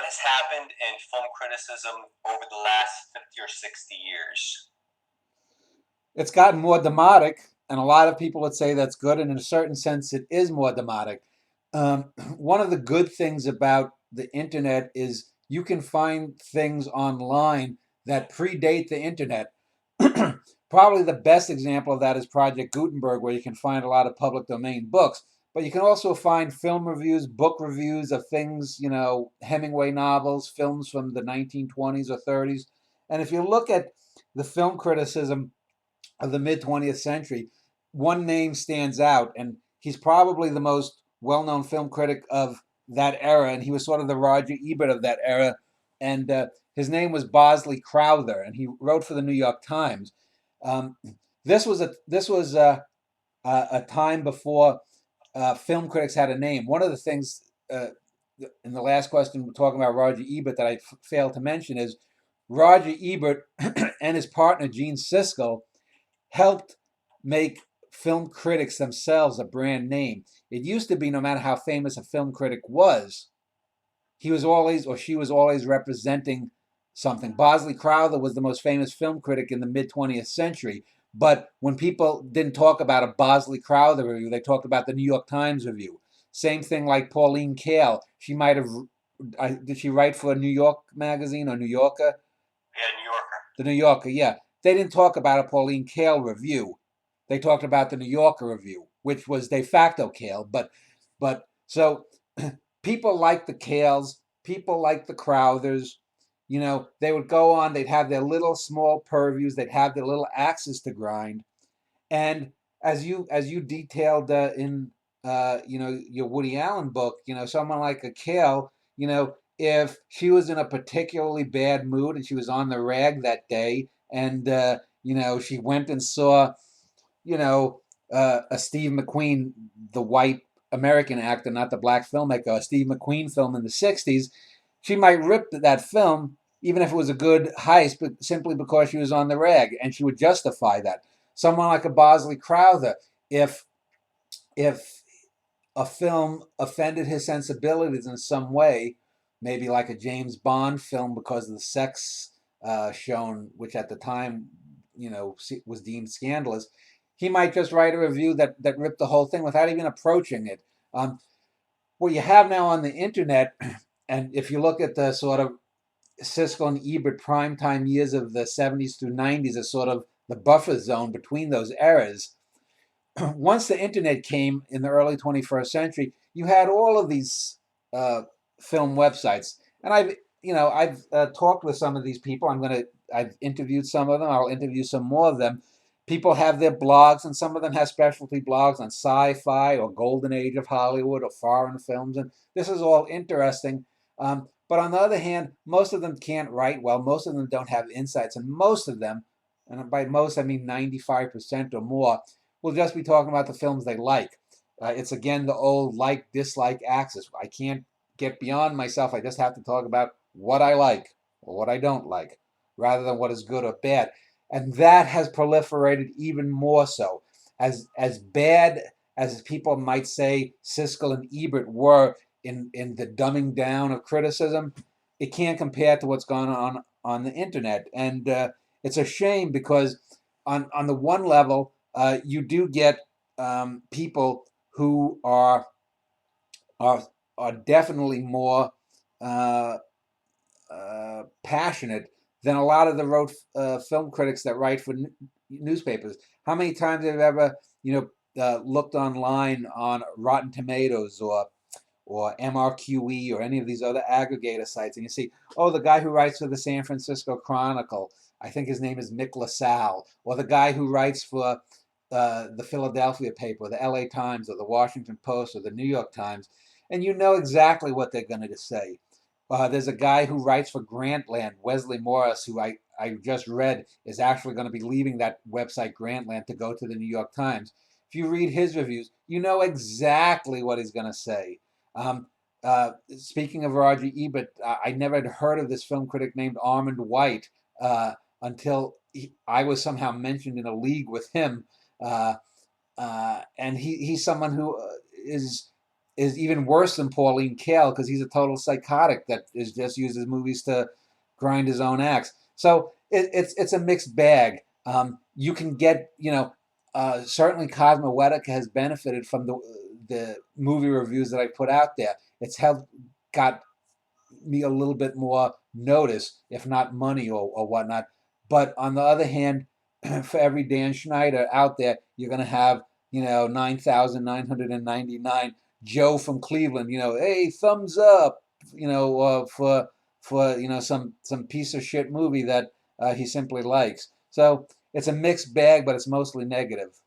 has happened in film criticism over the last 50 or 60 years? It's gotten more demotic, and a lot of people would say that's good, and in a certain sense, it is more demotic. One of the good things about the internet is you can find things online that predate the internet. Probably the best example of that is Project Gutenberg, where you can find a lot of public domain books. But you can also find film reviews, book reviews of things, Hemingway novels, films from the 1920s or 30s. And if you look at the film criticism of the mid 20th century, one name stands out, and he's probably the most well known film critic of that era, and he was sort of the Roger Ebert of that era. And his name was Bosley Crowther, and he wrote for the New York Times. Um, this was a time before film critics had a name. One of the things in the last question we're talking about Roger Ebert that I failed to mention is Roger Ebert and his partner Gene Siskel helped make film critics themselves a brand name. It used to be no matter how famous a film critic was, he was always or she was always representing something. Bosley Crowther was the most famous film critic in the mid 20th century. But when people didn't talk about a Bosley Crowther review, they talked about the New York Times review. Same thing like Pauline Kael. She might have, did she write for a New York magazine or New Yorker? Yeah, New Yorker. The New Yorker, yeah. They didn't talk about a Pauline Kael review. They talked about the New Yorker review, which was de facto Kael. But so people like the Kaels, people like the Crowthers. They would go on. They'd have their little small purviews. They'd have their little axes to grind. And as you detailed in your Woody Allen book, someone like a Kael, if she was in a particularly bad mood and she was on the rag that day, and she went and saw a Steve McQueen, the white American actor, not the black filmmaker, a Steve McQueen film in the '60s, she might rip that film even if it was a good heist, but simply because she was on the rag, and she would justify that. Someone like a Bosley Crowther, if if a film offended his sensibilities in some way, maybe like a James Bond film because of the sex shown, which at the time, was deemed scandalous, he might just write a review that ripped the whole thing without even approaching it. What you have now on the internet, and if you look at the sort of Siskel and Ebert primetime years of the 70s through 90s as sort of the buffer zone between those eras. Once the internet came in the early 21st century, you had all of these film websites, and I've talked with some of these people. I've interviewed some of them. I'll interview some more of them. People have their blogs, and some of them have specialty blogs on sci-fi or golden age of Hollywood or foreign films, and this is all interesting. But on the other hand, most of them can't write well. Most of them don't have insights, and most of them, and by most I mean 95% or more, will just be talking about the films they like. It's again the old like dislike axis. I can't get beyond myself. I just have to talk about what I like or what I don't like, rather than what is good or bad. And that has proliferated even more so. As bad as people might say Siskel and Ebert were in the dumbing down of criticism, it can't compare to what's gone on the internet. And it's a shame because on the one level, you do get people who are are definitely more uh, passionate than a lot of the film critics that write for newspapers. How many times have you ever looked online on Rotten Tomatoes or MRQE or any of these other aggregator sites, and you see, oh, the guy who writes for the San Francisco Chronicle, I think his name is Mick LaSalle, or the guy who writes for the Philadelphia paper, the LA Times, or the Washington Post, or the New York Times, and you know exactly what they're going to say. There's a guy who writes for Grantland, Wesley Morris, who I just read is actually going to be leaving that website, Grantland, to go to the New York Times. If you read his reviews, you know exactly what he's going to say. Speaking of Roger Ebert, I never had heard of this film critic named Armand White until I was somehow mentioned in a league with him. And he's someone who is is even worse than Pauline Kael because he's a total psychotic that is just uses movies to grind his own axe. So it's a mixed bag. You can get, certainly Cosmoetica has benefited from the movie reviews that I put out there. It's helped got me a little bit more notice, if not money or whatnot. But on the other hand, for every Dan Schneider out there, you're going to have, 9,999 Joe from Cleveland, hey, thumbs up, for some piece of shit movie that he simply likes. So it's a mixed bag, but it's mostly negative.